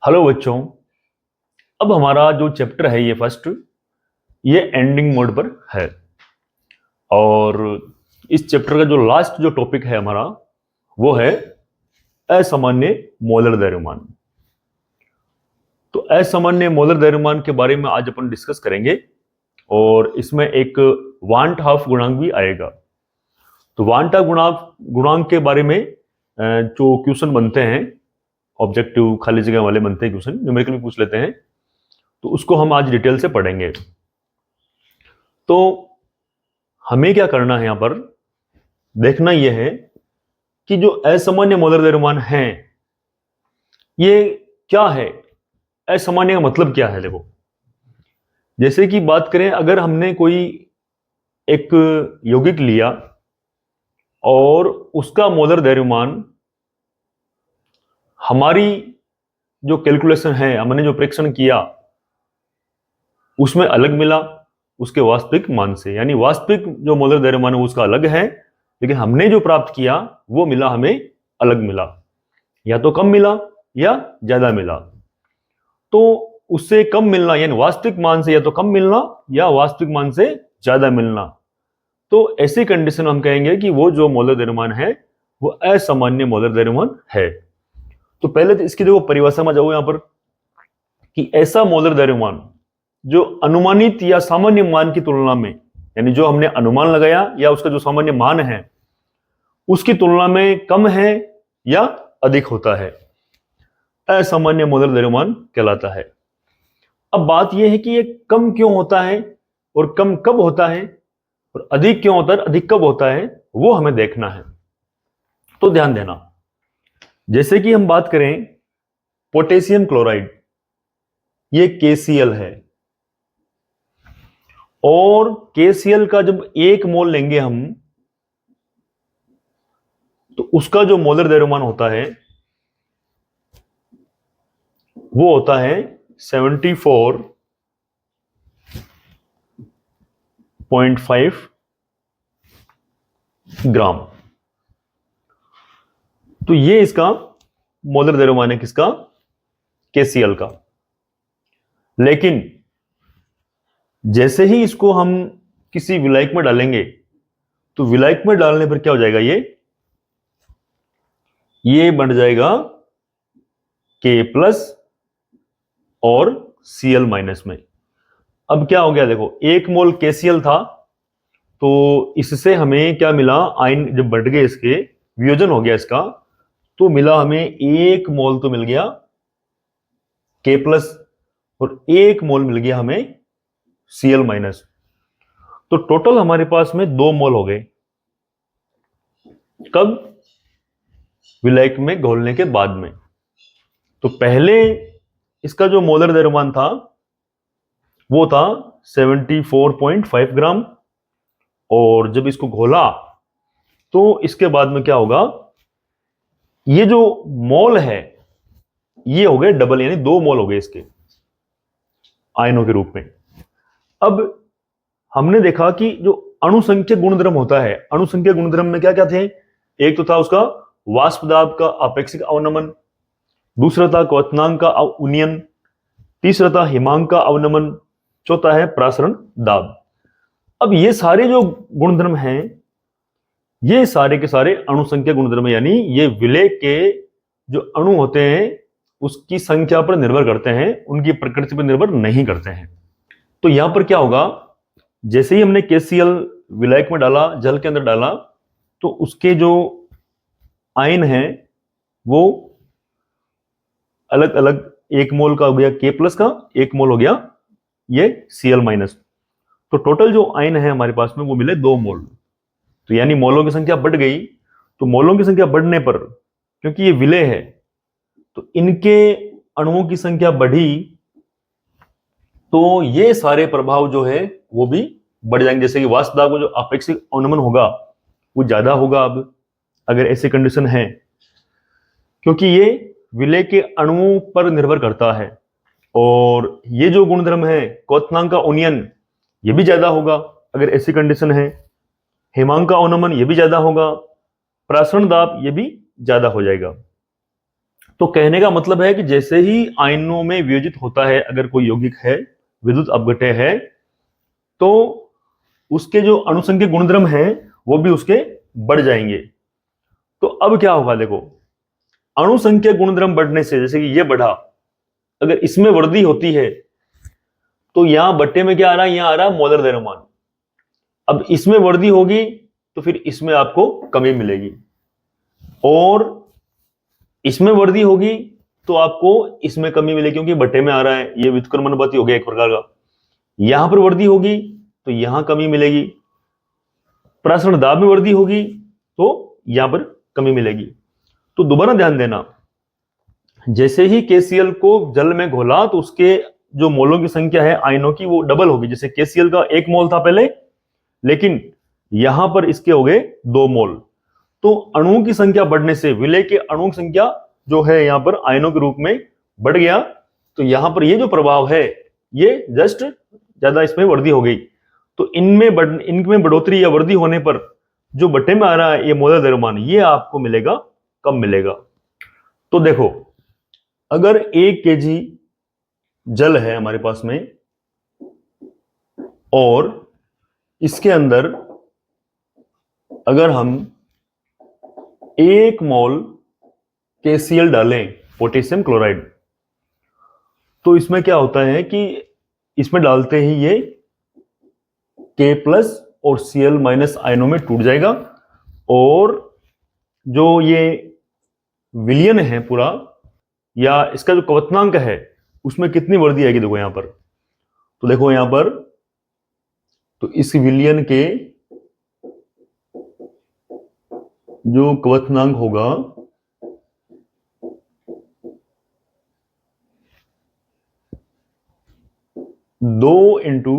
Hello बच्चों। अब हमारा जो चैप्टर है ये फर्स्ट, ये एंडिंग मोड पर है। और इस चैप्टर का जो लास्ट जो टॉपिक है हमारा वो है असामान्य मोलर द्रव्यमान। तो असामान्य मोलर द्रव्यमान के बारे में आज अपन डिस्कस करेंगे और इसमें एक वांट हाफ गुणांक भी आएगा। तो वांट हाफ गुणांक के बारे में जो क्वेश्चन बनते हैं, ऑब्जेक्टिव खाली जगह वाले बनते हैं क्वेश्चन, न्यूमेरिकल भी पूछ लेते हैं, तो उसको हम आज डिटेल से पढ़ेंगे। तो हमें क्या करना है, यहां पर देखना यह है कि जो असामान्य मोलर द्रव्यमान है ये क्या है, असामान्य का मतलब क्या है। देखो, जैसे कि बात करें, अगर हमने कोई एक यौगिक लिया और उसका मोलर द्रव्यमान हमारी जो कैलकुलेशन है, हमने जो परीक्षण किया उसमें अलग मिला उसके वास्तविक मान से, यानी वास्तविक जो मोलर द्रव्यमान है उसका अलग है, लेकिन हमने जो प्राप्त किया वो मिला, हमें अलग मिला, या तो कम मिला या ज्यादा मिला। तो उससे कम मिलना यानी वास्तविक मान से या तो कम मिलना या वास्तविक मान से ज्यादा मिलना, तो ऐसी कंडीशन हम कहेंगे कि वो जो मोलर द्रव्यमान है वो असामान्य मोलर द्रव्यमान है। तो पहले तो इसकी देखो परिभाषा में जाओ यहां पर कि ऐसा मोलर द्रव्यमान जो अनुमानित या सामान्य मान की तुलना में, यानी जो हमने अनुमान लगाया या उसका जो सामान्य मान है उसकी तुलना में कम है या अधिक होता है, असामान्य मोलर द्रव्यमान कहलाता है। अब बात यह है कि ये कम क्यों होता है और कम कब होता है और अधिक क्यों होता है, अधिक कब होता है, वो हमें देखना है। तो ध्यान देना, जैसे कि हम बात करें पोटेशियम क्लोराइड, ये KCl है, और KCl का जब 1 मोल लेंगे हम तो उसका जो मोलर द्रव्यमान होता है वो होता है 74.5 ग्राम। तो ये इसका मोलर द्रव्यमान है, किसका? KCl का। लेकिन जैसे ही इसको हम किसी विलायक में डालेंगे तो विलायक में डालने पर क्या हो जाएगा, ये बन जाएगा K+ और Cl- में। अब क्या हो गया, देखो 1 मोल KCl था तो इससे हमें क्या मिला, आयन जब बढ़ गए इसके, वियोजन हो गया इसका, तो मिला हमें 1 मोल तो मिल गया K+ और 1 मोल मिल गया हमें Cl-। तो टोटल हमारे पास में 2 मोल हो गए। कब? विलायक में घोलने के बाद में। तो पहले इसका जो मोलर द्रव्यमान था वो था 74.5 ग्राम, और जब इसको घोला तो इसके बाद में क्या होगा, ये जो मोल है ये हो गए डबल, यानी 2 मोल हो गए इसके आयनों के रूप में। अब हमने देखा कि जो अणुसंख्यक गुणधर्म होता है, अणुसंख्यक गुणधर्म में क्या क्या थे, एक तो था उसका वाष्प दाब का आपेक्षिक अवनमन, दूसरा था क्वथनांक का उन्नयन, तीसरा था हिमांक का अवनमन, चौथा है प्रासरण दाब। अब ये सारे जो गुणधर्म हैं ये सारे के सारे अणुसंख्यक गुणधर्म, यानी ये विलेय के जो अणु होते हैं उसकी संख्या पर निर्भर करते हैं, उनकी प्रकृति पर निर्भर नहीं करते हैं। तो यहां पर क्या होगा, जैसे ही हमने KCl विलायक में डाला, जल के अंदर डाला, तो उसके जो आयन है वो अलग अलग, 1 मोल का हो गया K+ का, 1 मोल हो गया ये Cl-। तो टोटल जो आयन है हमारे पास में वो मिले 2 मोल। तो यानी मोलों की संख्या बढ़ गई। तो मोलों की संख्या बढ़ने पर, क्योंकि ये विलेय है तो इनके अणुओं की संख्या बढ़ी, तो ये सारे प्रभाव जो है वो भी बढ़ जाएंगे। जैसे कि वाष्प दाब का जो आपेक्षिक अवनमन होगा वो ज्यादा होगा अब, अगर ऐसी कंडीशन है, क्योंकि ये विलेय के अणुओं पर निर्भर करता है। और ये जो गुणधर्म है क्वथनांक का उन्नयन, ये भी ज्यादा होगा अगर ऐसी कंडीशन है। हिमांक का अवनमन ये भी ज्यादा होगा, प्रासरण दाब ये भी ज्यादा हो जाएगा। तो कहने का मतलब है कि जैसे ही आयनों में वियोजित होता है, अगर कोई यौगिक है, विद्युत अपघट्य है, तो उसके जो अणुसंख्या गुणधर्म है वो भी उसके बढ़ जाएंगे। तो अब क्या होगा, देखो, अणुसंख्या गुणधर्म बढ़ने से, जैसे कि ये बढ़ा, अगर इसमें वृद्धि होती है तो यहां बट्टे में क्या आ रहा है, यहां आ रहा है मोलर द्रव्यमान। अब इसमें वृद्धि होगी तो फिर इसमें आपको कमी मिलेगी, और इसमें वृद्धि होगी तो आपको इसमें कमी मिलेगी, क्योंकि बट्टे में आ रहा है, ये व्युत्क्रमणबत हो गया एक प्रकार का। यहां पर वृद्धि होगी तो यहां कमी मिलेगी, प्रासरण दाब में वृद्धि होगी तो यहां पर कमी मिलेगी। तो दोबारा ध्यान देना, जैसे ही केसीएल को जल में घोला तो उसके जो मोलों की संख्या है आयनों की वो डबल होगी। जैसे केसीएल का 1 मोल था पहले, लेकिन यहां पर इसके हो गए 2 मोल। तो अणुओं की संख्या बढ़ने से विलय के अणुओं की संख्या जो है यहां पर आयनों के रूप में बढ़ गया। तो यहां पर ये जो प्रभाव है, ये जस्ट ज्यादा इसमें वृद्धि हो गई। तो इनमें बढ़ोतरी या वृद्धि होने पर जो बट्टे में आ रहा है ये मोलर द्रव्यमान, ये आपको मिलेगा, कम मिलेगा। तो देखो, अगर 1 केजी जल है हमारे पास में और इसके अंदर अगर हम 1 मोल केसीएल डालें, पोटेशियम क्लोराइड, तो इसमें क्या होता है कि इसमें डालते ही ये के प्लस और सीएल माइनस आयनों में टूट जाएगा, और जो ये विलयन है पूरा, या इसका जो क्वथनांक है, उसमें कितनी वृद्धि आएगी, देखो यहां पर। तो देखो यहां पर, तो इस विलयन के जो क्वथनांक होगा, 2 इंटू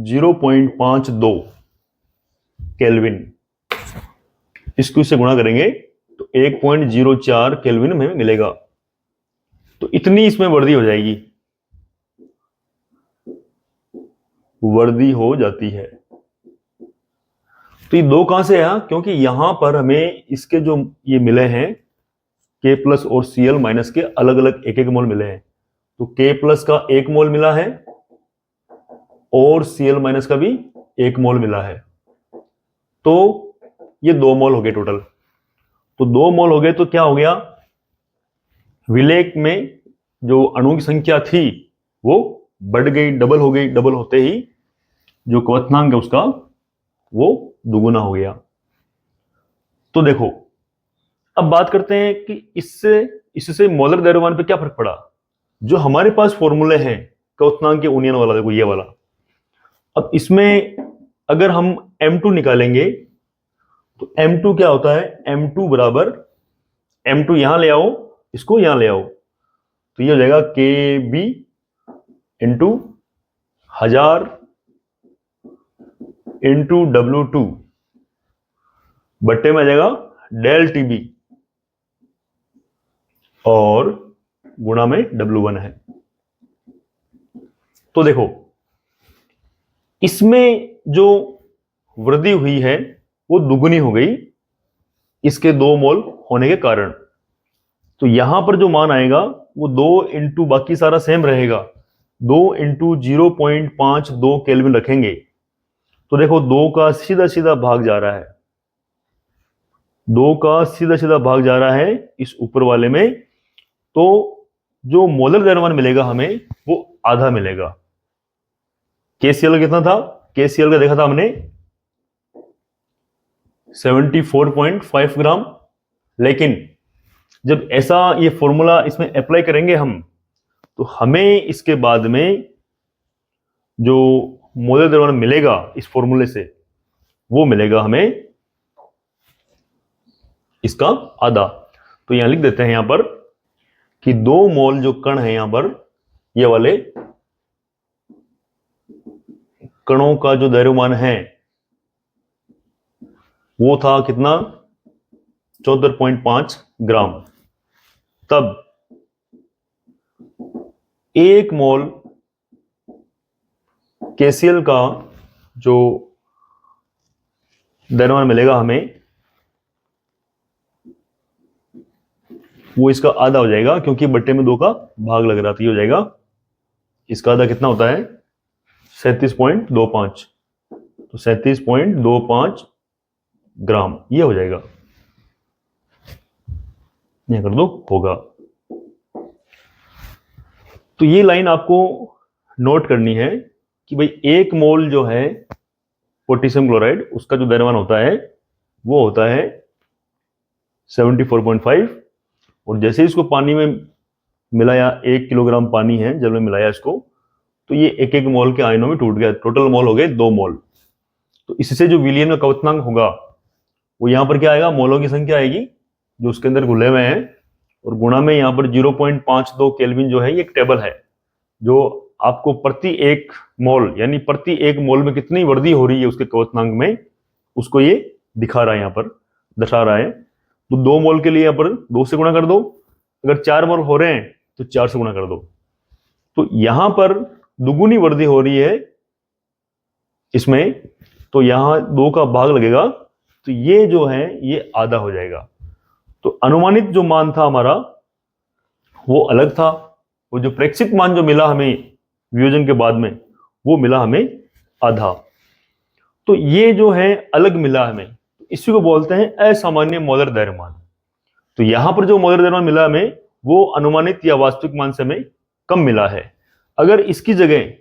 0.52 केल्विन, इसको इससे गुणा करेंगे तो 1.04 केल्विन में मिलेगा। तो इतनी इसमें वृद्धि हो जाएगी, वृद्धि हो जाती है। तो ये 2 कहां से आया, क्योंकि यहां पर हमें इसके जो ये मिले हैं के प्लस और सीएल माइनस के अलग अलग 1-1 मोल मिले हैं। तो के प्लस का 1 मोल मिला है और सीएल माइनस का भी 1 मोल मिला है, तो ये 2 मोल हो गए टोटल। तो 2 मोल हो गए तो क्या हो गया, विलेय में जो अणुओं की संख्या थी वो बढ़ गई, डबल हो गई। डबल होते ही जो क्वथनांक है उसका वो दुगुना हो गया। तो देखो, अब बात करते हैं कि इससे मोलर द्रव्यमान पे क्या फर्क पड़ा। जो हमारे पास फॉर्मूले हैं क्वथनांक के यूनियन वाला, देखो ये वाला, अब इसमें अगर हम M2 निकालेंगे तो M2 क्या होता है, M2 बराबर, M2 यहां ले आओ, इसको यहां ले आओ, तो ये हो जाएगा KB इंटू 1000 इंटू W2 बट्टे में आ जाएगा डेल TB और गुणा में W1 है। तो देखो, इसमें जो वृद्धि हुई है वो दुगुनी हो गई इसके 2 मोल होने के कारण। तो यहां पर जो मान आएगा वो 2 इंटू, बाकी सारा सेम रहेगा, 2 इंटू 0.52 केल्विन रखेंगे। तो देखो 2 का सीधा सीधा भाग जा रहा है, 2 का सीधा सीधा भाग जा रहा है इस ऊपर वाले में। तो जो मोलर द्रव्यमान मिलेगा हमें वो आधा मिलेगा। केसीएल कितना था, केसीएल का देखा था हमने 74.5 ग्राम। लेकिन जब ऐसा ये फॉर्मूला इसमें अप्लाई करेंगे हम, तो हमें इसके बाद में जो मोलर द्रव्यमान मिलेगा इस फॉर्मूले से, वो मिलेगा हमें इसका आधा। तो यहां लिख देते हैं यहां पर कि 2 मोल जो कण है यहां पर, ये वाले कणों का जो द्रव्यमान है वो था कितना, 74.5 ग्राम। तब 1 मोल केसीएल का जो द्रव्यमान मिलेगा हमें वो इसका आधा हो जाएगा, क्योंकि बट्टे में 2 का भाग लग रहा था। ये हो जाएगा, इसका आधा कितना होता है 37.25, तो 37.25 ग्राम ये हो जाएगा। ये कर दो, होगा। तो ये लाइन आपको नोट करनी है कि भाई 1 मोल जो है पोटेशियम क्लोराइड, उसका जो द्रव्यमान होता है वो होता है 74.5, और जैसे ही इसको पानी में मिलाया, 1 किलोग्राम पानी है, जब में मिलाया इसको, तो ये 1-1 मोल के आयनों में टूट गया, टोटल मोल हो गए 2 मोल। तो इससे जो विलयन का क्वथनांक होगा वो यहां पर क्या आएगा, मोलों की संख्या आएगी जो उसके अंदर घुले हुए हैं, और गुणा में यहां पर 0.52 केल्विन जो है, ये एक टेबल है जो आपको प्रति 1 मोल, यानी प्रति 1 मोल में कितनी वृद्धि हो रही है उसके क्वथनांक में, उसको ये दिखा रहा है, यहां पर दर्शा रहा है। तो 2 मोल के लिए यहां पर 2 से गुणा कर दो, अगर 4 मोल हो रहे हैं तो 4 से गुणा कर दो। तो यहां पर दुगुनी वृद्धि हो रही है इसमें, तो यहां 2 का भाग लगेगा, तो ये जो है ये आधा हो जाएगा। तो अनुमानित जो मान था हमारा वो अलग था, वो जो प्रेक्षित मान जो मिला हमें वियोजन के बाद में, वो मिला हमें आधा। तो ये जो है अलग मिला हमें, इसी को बोलते हैं असामान्य मोलर द्रव्यमान। तो यहां पर जो मोलर द्रव्यमान मिला हमें वो अनुमानित या वास्तविक मान से हमें कम मिला है। अगर इसकी जगह,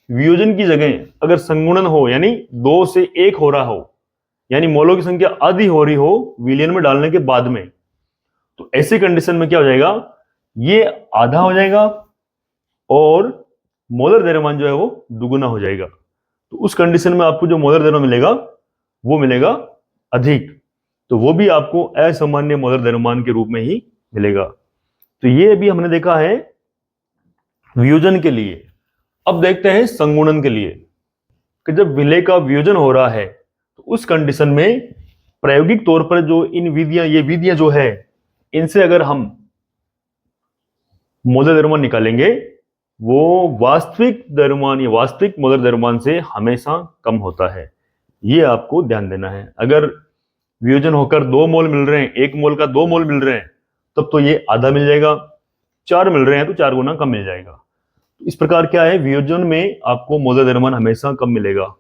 वियोजन की जगह अगर संगुणन हो, यानी 2 से 1 हो रहा हो, यानी मोलों की संख्या आधी हो रही हो विलयन में डालने के बाद में, तो ऐसी कंडीशन में क्या हो जाएगा, ये आधा हो जाएगा और मोलर द्रव्यमान जो है वो दुगुना हो जाएगा। तो उस कंडीशन में आपको जो मोलर द्रव्यमान मिलेगा वो मिलेगा अधिक, तो वो भी आपको असामान्य मोलर द्रव्यमान के रूप में ही मिलेगा। तो ये अभी हमने देखा है वियोजन के लिए। अब देखते हैं संगुणन के लिए, कि जब विलय का वियोजन हो रहा है तो उस कंडीशन में प्रायोगिक तौर पर जो इन विधियां, ये विधियां जो है, इनसे अगर हम मोलर द्रव्यमान निकालेंगे वो वास्तविक द्रव्यमान या वास्तविक मोलर द्रव्यमान से हमेशा कम होता है। ये आपको ध्यान देना है। अगर वियोजन होकर 2 मोल मिल रहे हैं, 1 मोल का 2 मोल मिल रहे हैं, तब तो ये आधा मिल जाएगा। 4 मिल रहे हैं तो 4 गुना कम मिल जाएगा। इस प्रकार क्या है, वियोजन में आपको मोलर द्रव्यमान हमेशा कम मिलेगा।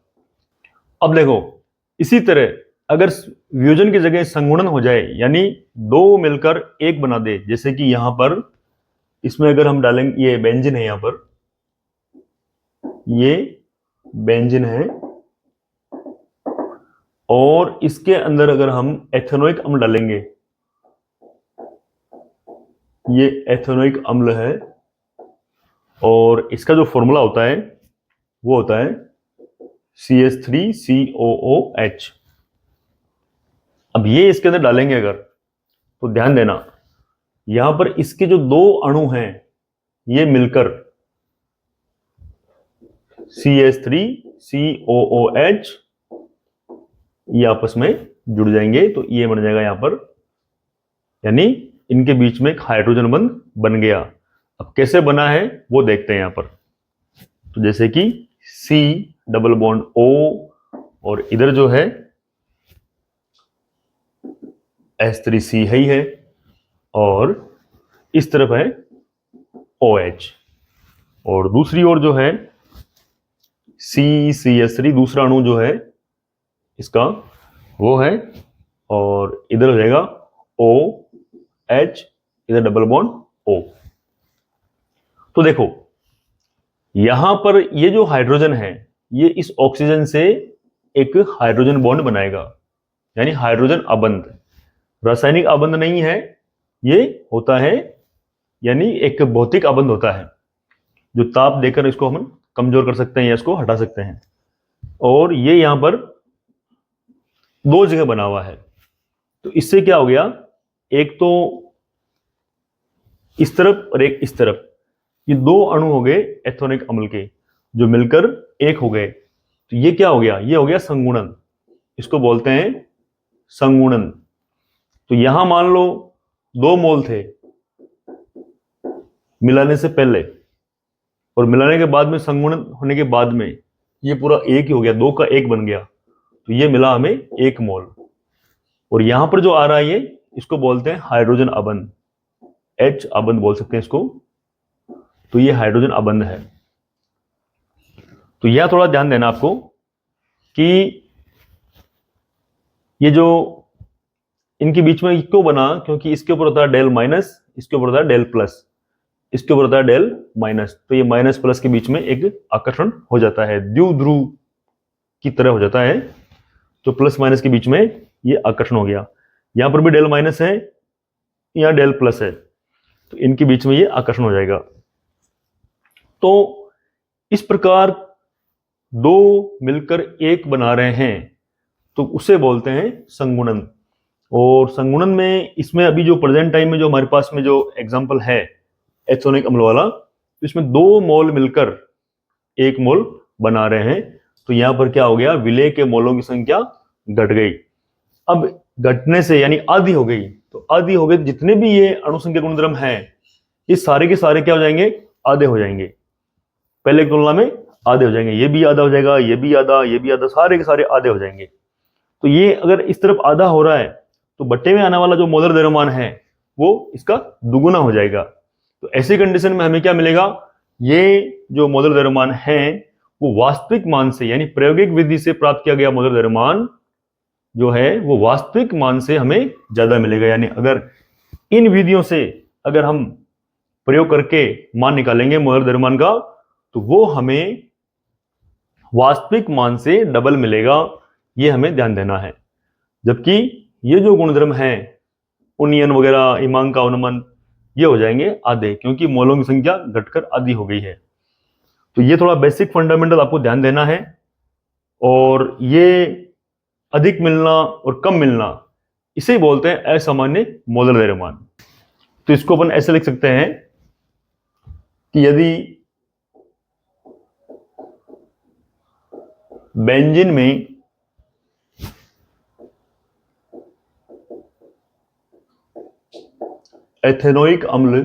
अब देखो, इसी तरह अगर वियोजन की जगह संगुणन हो जाए, यानी 2 मिलकर 1 बना दे, जैसे कि यहां पर इसमें अगर हम डालेंगे, ये बेंजीन है, यहां पर ये बेंजीन है, और इसके अंदर अगर हम एथेनोइक अम्ल डालेंगे, ये एथेनोइक अम्ल है, और इसका जो फॉर्मूला होता है वो होता है CH3COOH। अब ये इसके अंदर डालेंगे अगर, तो ध्यान देना यहां पर इसके जो 2 अणु हैं ये मिलकर CH3COOH ये आपस में जुड़ जाएंगे, तो ये बन जाएगा यहां पर, यानी इनके बीच में एक हाइड्रोजन बंध बन गया। अब कैसे बना है वो देखते हैं यहां पर। तो जैसे कि C डबल बॉन्ड O, और इधर जो है H3C ही है, और इस तरफ है OH, और दूसरी ओर जो है CCH3 दूसरा अणु जो है इसका वो है, और इधर हो जाएगा OH, इधर डबल बॉन्ड O। तो देखो यहां पर ये जो हाइड्रोजन है ये इस ऑक्सीजन से एक हाइड्रोजन बॉन्ड बनाएगा, यानी हाइड्रोजन अबंध। रासायनिक अबंध नहीं है, ये होता है यानी एक भौतिक अबंध होता है, जो ताप देकर इसको हम कमजोर कर सकते हैं या इसको हटा सकते हैं। और ये यहां पर 2 जगह बना हुआ है, तो इससे क्या हो गया, एक तो इस तरफ और एक इस तरफ, ये 2 अणु हो गए एथेनोइक अम्ल के जो मिलकर 1 हो गए। तो ये क्या हो गया, ये हो गया संगुणन, इसको बोलते हैं संगुणन। तो यहां मान लो 2 मोल थे मिलाने से पहले, और मिलाने के बाद में संगुणन होने के बाद में ये पूरा 1 ही हो गया, 2 का 1 बन गया, तो ये मिला हमें 1 मोल। और यहां पर जो आ रहा है ये, इसको बोलते हैं हाइड्रोजन अबंध। H अबंध बोल सकते हैं इसको। तो ये हाइड्रोजन अबंध है। तो यह थोड़ा ध्यान देना आपको कि ये जो इनके बीच में क्यों बना, क्योंकि इसके ऊपर होता है डेल माइनस, इसके ऊपर होता है डेल प्लस, इसके ऊपर होता है डेल माइनस। तो ये माइनस प्लस के बीच में एक आकर्षण हो जाता है, द्विध्रुव की तरह हो जाता है। तो प्लस माइनस के बीच में ये आकर्षण हो गया। यहां पर भी डेल माइनस है, यहां डेल प्लस है, तो इनके बीच में ये आकर्षण हो जाएगा। तो इस प्रकार दो मिलकर एक बना रहे हैं, तो उसे बोलते हैं संगुणन। और संगुणन में इसमें अभी जो प्रेजेंट टाइम में जो हमारे पास में जो एग्जांपल है एथेनोइक अम्ल वाला, तो इसमें 2 मोल मिलकर 1 मोल बना रहे हैं। तो यहां पर क्या हो गया, विलेय के मोलों की संख्या घट गई। अब घटने से यानी आधी हो गई, तो आधी हो गई, जितने भी ये अणुसंख्या गुणधर्म हैं ये सारे के सारे क्या हो जाएंगे, आधे हो जाएंगे। पहले की तुलना में आधे हो जाएंगे, ये भी आधा हो जाएगा, ये भी आधा, ये भी आधा, सारे के सारे आधे हो जाएंगे। तो ये अगर इस तरफ आधा हो रहा है तो बट्टे में आने वाला जो मोलर द्रव्यमान है वो इसका दुगुना हो जाएगा। तो ऐसी कंडीशन में हमें क्या मिलेगा, ये जो मोलर द्रव्यमान है वो वास्तविक मान से यानी प्रायोगिक विधि से प्राप्त किया गया मोलर द्रव्यमान जो है वो वास्तविक मान से हमें ज्यादा मिलेगा। यानी अगर इन विधियों से अगर हम प्रयोग करके मान निकालेंगे मोलर द्रव्यमान का, तो वो हमें वास्तविक मान से डबल मिलेगा। ये हमें ध्यान देना है। जबकि ये जो गुणधर्म है उन्नयन वगैरह, हिमांक का अवनमन, ये हो जाएंगे आधे, क्योंकि मोलों की संख्या घटकर आधी हो गई है। तो ये थोड़ा बेसिक फंडामेंटल आपको ध्यान देना है। और ये अधिक मिलना और कम मिलना, इसे बोलते हैं असामान्य मोलर द्रव्यमान। तो इसको अपन ऐसे लिख सकते हैं कि यदि बेंजीन में एथेनोइक अम्ल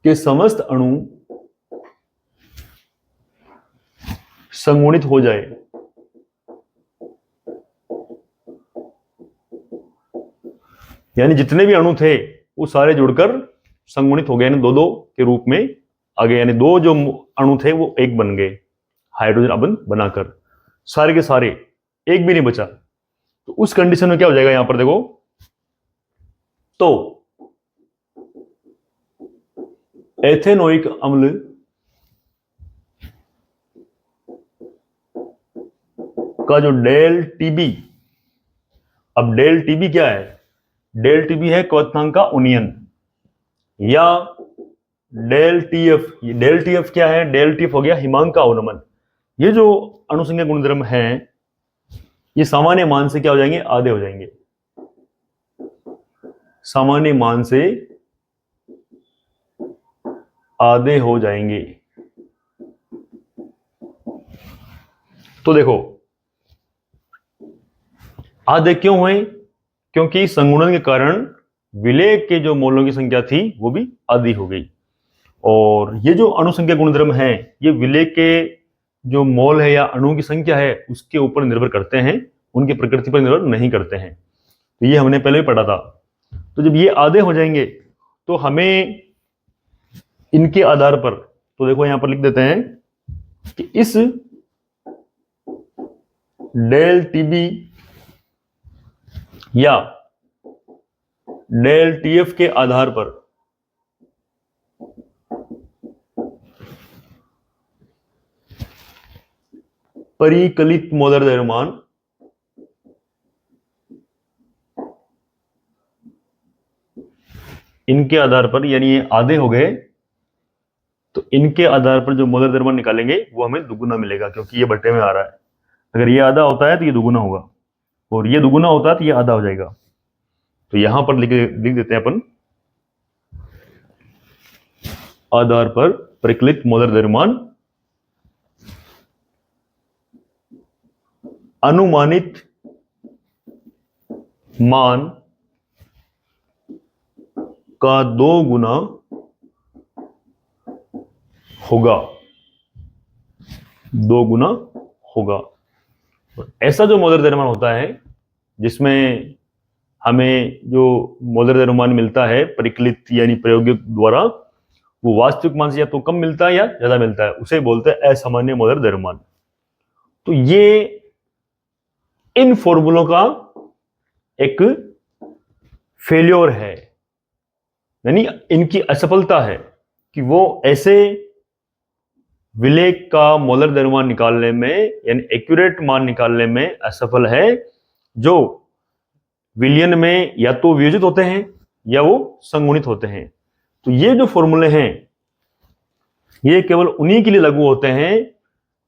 के समस्त अणु संगुणित हो जाए, यानी जितने भी अणु थे वो सारे जुड़कर संगुणित हो गए, यानी 2-2 के रूप में आ गए, यानी 2 जो अणु थे वो एक बन गए हाइड्रोजन अबंध बनाकर, सारे के सारे, एक भी नहीं बचा। तो उस कंडीशन में क्या हो जाएगा, यहां पर देखो, तो एथेनोइक अम्ल का जो डेल टीबी, अब डेल टीबी क्या है, डेल टीबी है क्वथनांक का उन्नयन, या डेल टीएफ, डेल टीएफ क्या है, डेल टीएफ हो गया हिमांक का अवनमन। ये जो अणुसंख्या गुणधर्म है ये सामान्य मान से क्या हो जाएंगे, आधे हो जाएंगे, सामान्य मान से आधे हो जाएंगे। तो देखो आधे क्यों हुए, क्योंकि संगुणन के कारण विलेय के जो मोलों की संख्या थी वो भी आधी हो गई। और ये जो अणुसंख्या गुणधर्म है ये विलेय के जो मोल है या अणु की संख्या है उसके ऊपर निर्भर करते हैं, उनकी प्रकृति पर निर्भर नहीं करते हैं। तो ये हमने पहले भी पढ़ा था। तो जब ये आधे हो जाएंगे तो हमें इनके आधार पर, तो देखो यहां पर लिख देते हैं कि इस डेल टीबी या डेल टीएफ के आधार पर परिकलित मोलर द्रव्यमान इनके आधार पर, यानी ये आधे हो गए तो इनके आधार पर जो मोलर द्रव्यमान निकालेंगे वो हमें दुगुना मिलेगा, क्योंकि ये बट्टे में आ रहा है। अगर ये आधा होता है तो ये दुगुना होगा, और ये दुगुना होता है तो ये आधा हो जाएगा। तो यहां पर लिख देते हैं अपन आधार पर परिकलित मोलर द्रव्यमान अनुमानित मान का 2 गुना होगा, 2 गुना होगा। तो ऐसा जो मोलर द्रव्यमान होता है जिसमें हमें जो मोलर द्रव्यमान मिलता है परिकलित यानी प्रायोगिक द्वारा, वो वास्तविक मान से या तो कम मिलता है या ज्यादा मिलता है, उसे बोलते हैं असामान्य मोलर द्रव्यमान। तो ये इन फॉर्मूलों का एक फेल्योर है, यानी इनकी असफलता है कि वो ऐसे विलेय का मोलर द्रव्यमान निकालने में यानी एक्यूरेट मान निकालने में असफल है, जो विलयन में या तो वियोजित होते हैं या वो संगुणित होते हैं। तो ये जो फॉर्मूले हैं ये केवल उन्हीं के लिए लागू होते हैं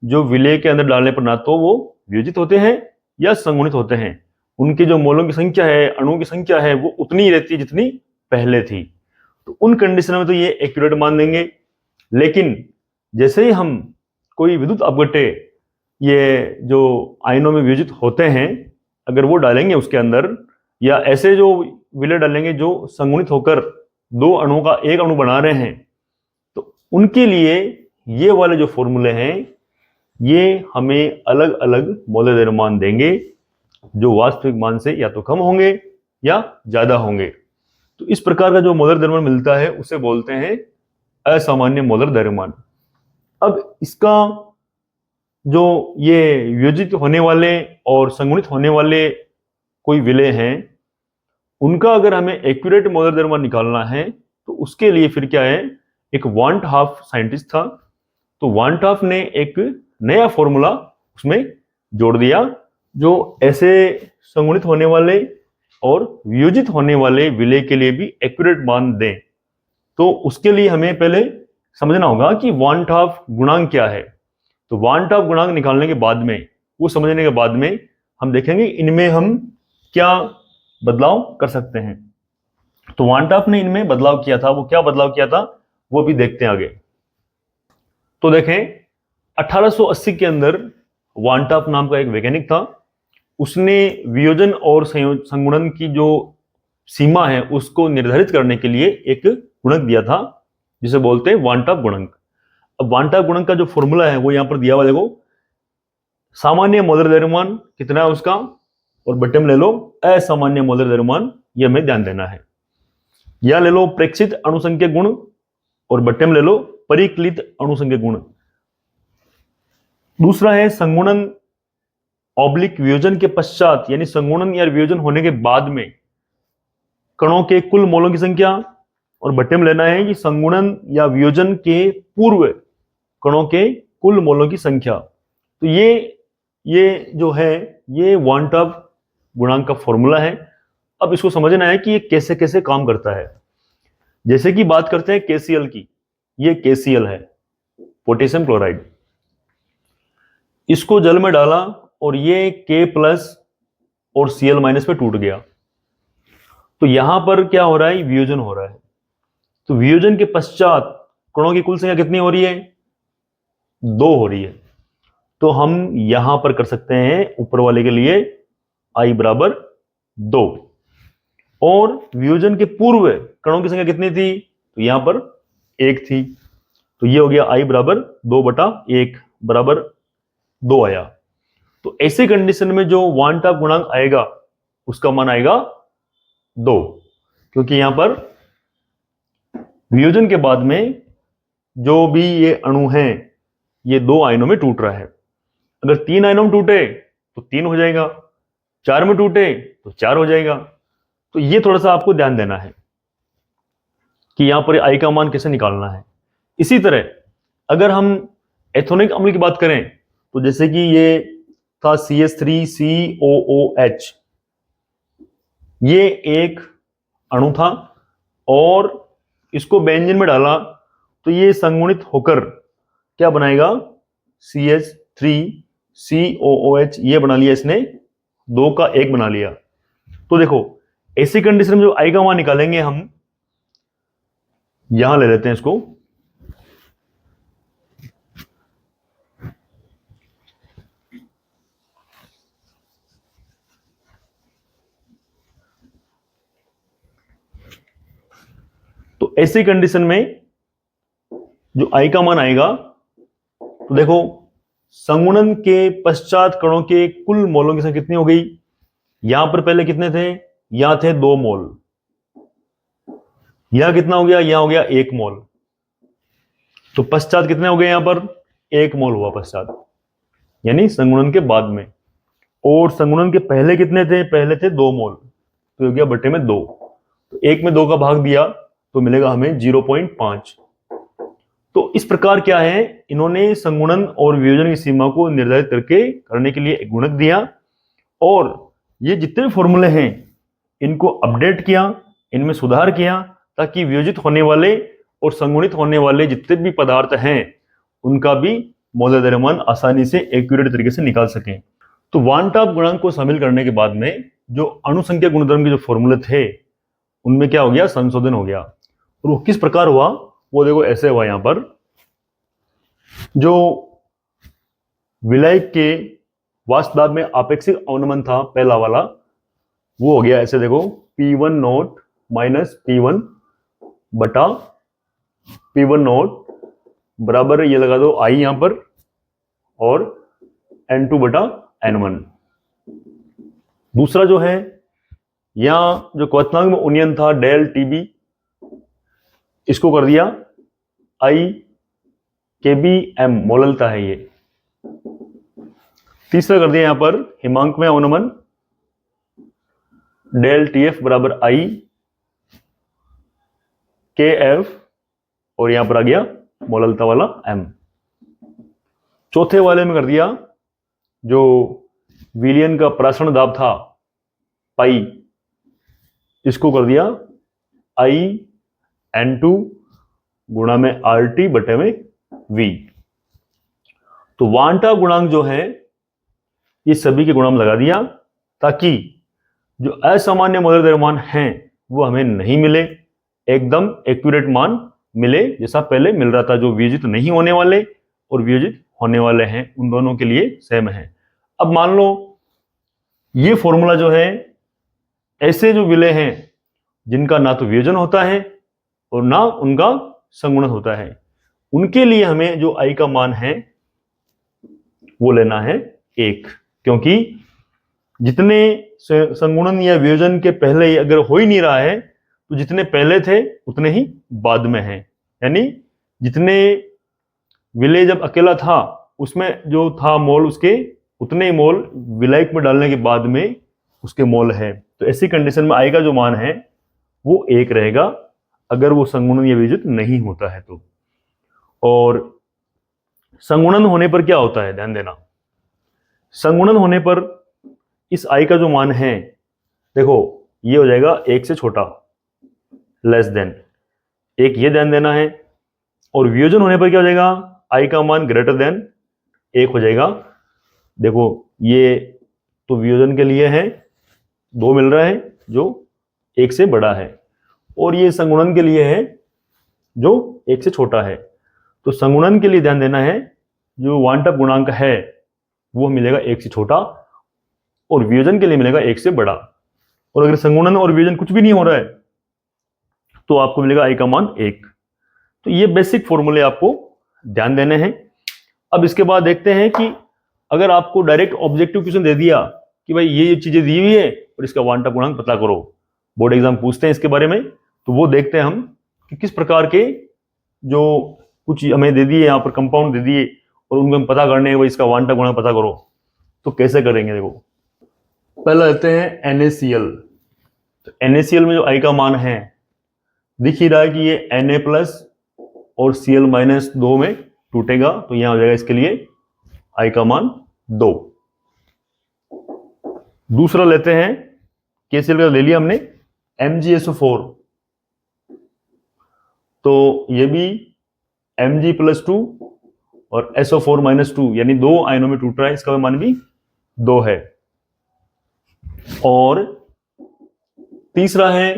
जो विलेय के अंदर डालने पर ना तो वो वियोजित होते हैं या संगुणित होते हैं, उनकी जो मोलों की संख्या है, अणुओं की संख्या है, वो उतनी ही रहती है जितनी पहले थी। तो उन कंडीशन में तो ये एक्यूरेट मान देंगे। लेकिन जैसे ही हम कोई विद्युत अपघट्य ये जो आयनों में वियोजित होते हैं अगर वो डालेंगे उसके अंदर, या ऐसे जो विलेय डालेंगे जो संगुणित होकर दो अणुओं का एक अणु बना रहे हैं, तो उनके लिए ये वाले जो फॉर्मूले हैं ये हमें अलग अलग मोलर द्रव्यमान देंगे जो वास्तविक मान से या तो कम होंगे या ज्यादा होंगे। तो इस प्रकार का जो मोलर द्रव्यमान मिलता है उसे बोलते हैं असामान्य मोलर द्रव्यमान। अब इसका जो ये वियोजित होने वाले और संगुणित होने वाले कोई विलेय हैं, उनका अगर हमें एक्यूरेट मोलर द्रव्यमान निकालना है तो उसके लिए फिर क्या है, एक वान हाफ साइंटिस्ट था, तो वान हाफ ने एक नया फॉर्मूला उसमें जोड़ दिया जो ऐसे संगुणित होने वाले और वियोजित होने वाले विलेय के लिए भी एक्यूरेट मान दें। तो उसके लिए हमें पहले समझना होगा कि वान हाफ गुणांक क्या है। तो वान हाफ गुणांक निकालने के बाद में, वो समझने के बाद में हम देखेंगे इनमें हम क्या बदलाव कर सकते हैं। तो वान हाफ ने इनमें बदलाव किया था, वो क्या बदलाव किया था वो भी देखते हैं आगे। तो देखें 1880 के अंदर वान हाफ नाम का एक वैज्ञानिक था, उसने वियोजन और संगुणन की जो सीमा है उसको निर्धारित करने के लिए एक गुणक दिया था जिसे बोलते हैं वान हाफ गुणक। अब वान हाफ गुणक का जो फॉर्मूला है वो यहां पर दिया हुआ देखो, सामान्य मोलर द्रव्यमान कितना है उसका, और बटे में ले लो असामान्य मोलर द्रव्यमान, ये हमें ध्यान देना है। या ले लो प्रेक्षित अणुसंख्यक गुण और बटे में ले लो परिकलित अणुसंख्यक गुण। दूसरा है संगुणन ऑब्लिक वियोजन के पश्चात, यानी संगुणन या वियोजन होने के बाद में कणों के कुल मोलों की संख्या, और बटे में लेना है कि संगुणन या वियोजन के पूर्व कणों के कुल मोलों की संख्या। तो ये जो है ये वान हाफ गुणांक का फॉर्मूला है। अब इसको समझना है कि ये कैसे कैसे काम करता है। जैसे कि बात करते हैं KCl की, ये KCl है पोटेशियम क्लोराइड, इसको जल में डाला और ये K+ और Cl- पे टूट गया, तो यहां पर क्या हो रहा है, वियोजन हो रहा है। तो वियोजन के पश्चात कणों की कुल संख्या कितनी हो रही है, 2 हो रही है। तो हम यहां पर कर सकते हैं ऊपर वाले के लिए I बराबर 2, और वियोजन के पूर्व कणों की संख्या कितनी थी, तो यहां पर 1 थी, तो ये हो गया I बराबर 2/1 बराबर 2 आया। तो ऐसी कंडीशन में जो वान हाफ गुणांक आएगा उसका मान आएगा 2, क्योंकि यहां पर वियोजन के बाद में जो भी ये अणु हैं ये 2 आयनों में टूट रहा है। अगर 3 आयनों में टूटे तो 3 हो जाएगा, 4 में टूटे तो 4 हो जाएगा। तो ये थोड़ा सा आपको ध्यान देना है कि यहां पर आई का मान कैसे निकालना है। इसी तरह अगर हम एथोनिक अम्ल की बात करें तो जैसे कि ये था CH3COOH, ये एक अणु था और इसको बेंजीन में डाला तो ये संगुणित होकर क्या बनाएगा, CH3COOH, ये बना लिया इसने, 2 का 1 बना लिया। तो देखो ऐसी कंडीशन में जो आई का मान निकालेंगे हम, यहां ले लेते हैं इसको, तो ऐसी कंडीशन में जो आई का मान आएगा तो देखो संगुणन के पश्चात कणों के कुल मोलों की संख्या कितनी हो गई? यहां पर पहले कितने थे? यहां थे 2 मोल, यहां कितना हो गया? यहां हो गया 1 मोल। तो पश्चात कितने हो गए? यहां पर 1 मोल हुआ पश्चात, यानी संगुणन के बाद में। और संगुणन के पहले कितने थे? पहले थे 2 मोल, तो हो गया बटे में 2। तो 1 में 2 का भाग दिया तो मिलेगा हमें 0.5। तो इस प्रकार क्या है, इन्होंने संगुणन और वियोजन की सीमा को निर्धारित करके करने के लिए एक गुणक दिया, और ये जितने फॉर्मूले हैं इनको अपडेट किया, इनमें सुधार किया, ताकि वियोजित होने वाले और संगुणित होने वाले जितने भी पदार्थ हैं उनका भी मौलिक द्रव्यमान आसानी से एक्यूरेट तरीके से निकाल सकें। तो वन टॉप गुणांक को शामिल करने के बाद में जो अणुसंख्या गुणधर्म के जो फॉर्मूले थे उनमें क्या हो गया? संशोधन हो गया। और वो किस प्रकार हुआ? वो देखो ऐसे हुआ, यहां पर जो विलायक के वाष्प में आपेक्षिक अवनमन था पहला वाला, वो हो गया ऐसे, देखो P1 नोट माइनस P1 बटा P1 नोट बराबर ये लगा दो I यहां पर, और N2 बटा N1। दूसरा जो है, यहां जो क्वथनांक में उन्नयन था डेल TB, इसको कर दिया I KBM, मोललता है ये। तीसरा कर दिया यहां पर हिमांक में अवनमन डेल TF बराबर I KF, और यहां पर आ गया मोललता वाला M। चौथे वाले में कर दिया जो विलियन का प्रासरण दाब था पाई, इसको कर दिया I N2 गुणा में RT बटे में V। तो वन टॉप गुणांक जो है ये सभी के गुणा में लगा दिया, ताकि जो असामान्य मौलिक द्रव्यमान हैं वो हमें नहीं मिले, एकदम एक्यूरेट मान मिले जैसा पहले मिल रहा था। जो वियोजित नहीं होने वाले और वियोजित होने वाले हैं उन दोनों के लिए सेम है। अब मान लो ये फॉर्मूला जो है, ऐसे जो विलय हैं जिनका ना तो वियोजन होता है और ना उनका संगुणन होता है, उनके लिए हमें जो I का मान है वो लेना है 1, क्योंकि जितने संगुणन या वियोजन के पहले अगर हो ही नहीं रहा है तो जितने पहले थे उतने ही बाद में हैं। यानी जितने विलय जब अकेला था उसमें जो था मोल, उसके उतने ही मोल विलायक में डालने के बाद में उसके मोल है। तो ऐसी कंडीशन में I का जो मान है वो 1 रहेगा अगर वो संगुणन या वियोजित नहीं होता है तो। और संगुणन होने पर क्या होता है, ध्यान देना, संगुणन होने पर इस I का जो मान है, देखो ये हो जाएगा 1 से छोटा, लेस देन 1, ये ध्यान देना है। और वियोजन होने पर क्या हो जाएगा, I का मान ग्रेटर देन 1 हो जाएगा। देखो ये तो वियोजन के लिए है, 2 मिल रहा है जो 1 से बड़ा है, और ये संगुणन के लिए है जो 1 से छोटा है। तो संगुणन के लिए ध्यान देना है, जो वन टॉप गुणांक है वो मिलेगा 1 से छोटा, और वियोजन के लिए मिलेगा 1 से बड़ा। और अगर संगुणन और वियोजन कुछ भी नहीं हो रहा है तो आपको मिलेगा I का मान 1। तो ये बेसिक फॉर्मूले आपको ध्यान देने हैं। अब इसके बाद देखते हैं कि अगर आपको डायरेक्ट ऑब्जेक्टिव क्वेश्चन दे दिया कि भाई ये चीजें दी हुई है और इसका वन टॉप गुणांक पता करो, बोर्ड एग्जाम पूछते हैं इसके बारे में, तो वो देखते हैं हम कि किस प्रकार के जो कुछ हमें दे दिए, यहाँ पर कंपाउंड दे दिए और उनको हम पता करने हैं, भाई इसका वन टॉप गुणांक पता करो, तो कैसे करेंगे। देखो पहले लेते हैं NaCl। तो NaCl में जो I का मान है, दिख ही रहा है कि ये Na प्लस और Cl-2 में टूटेगा, तो यहां हो जाएगा इसके लिए I का मान 2। दूसरा लेते हैं KCl का, ले लिया हमने MgSO4, तो ये भी Mg+2 और SO4-2 यानी 2 आयनों में टूट रहा है, इसका मान भी 2 है। और तीसरा है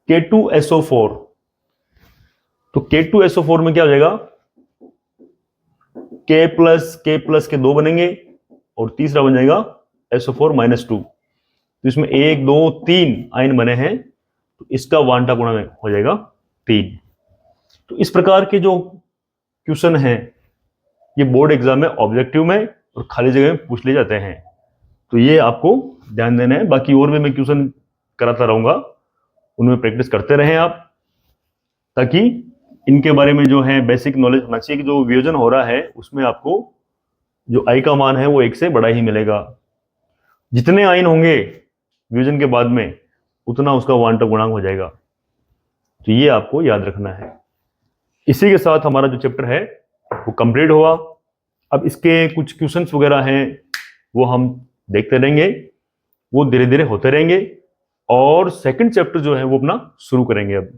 K2SO4। तो K2SO4 में क्या हो जाएगा, K+ के 2 बनेंगे और तीसरा बन जाएगा SO4-2। तो इसमें 1 2 3 आयन बने हैं, तो इसका वन टॉप गुणांक हो जाएगा 3। तो इस प्रकार के जो क्वेश्चन हैं ये बोर्ड एग्जाम में ऑब्जेक्टिव में और खाली जगह में पूछ लिए जाते हैं। तो ये आपको ध्यान देना है। बाकी और भी मैं क्वेश्चन कराता रहूंगा, उनमें प्रैक्टिस करते रहें आप, ताकि इनके बारे में जो है बेसिक नॉलेज होना चाहिए कि जो वियोजन हो रहा है उसमें आपको जो आई का मान है वो 1 से बड़ा ही मिलेगा। जितने आयन होंगे वियोजन के बाद में उतना उसका क्वांटम गुणांक हो जाएगा। तो ये आपको याद रखना है। इसी के साथ हमारा जो चैप्टर है वो कंप्लीट हुआ। अब इसके कुछ क्वेश्चंस वगैरह हैं वो हम देखते रहेंगे, वो धीरे धीरे होते रहेंगे, और सेकंड चैप्टर जो है वो अपना शुरू करेंगे अब।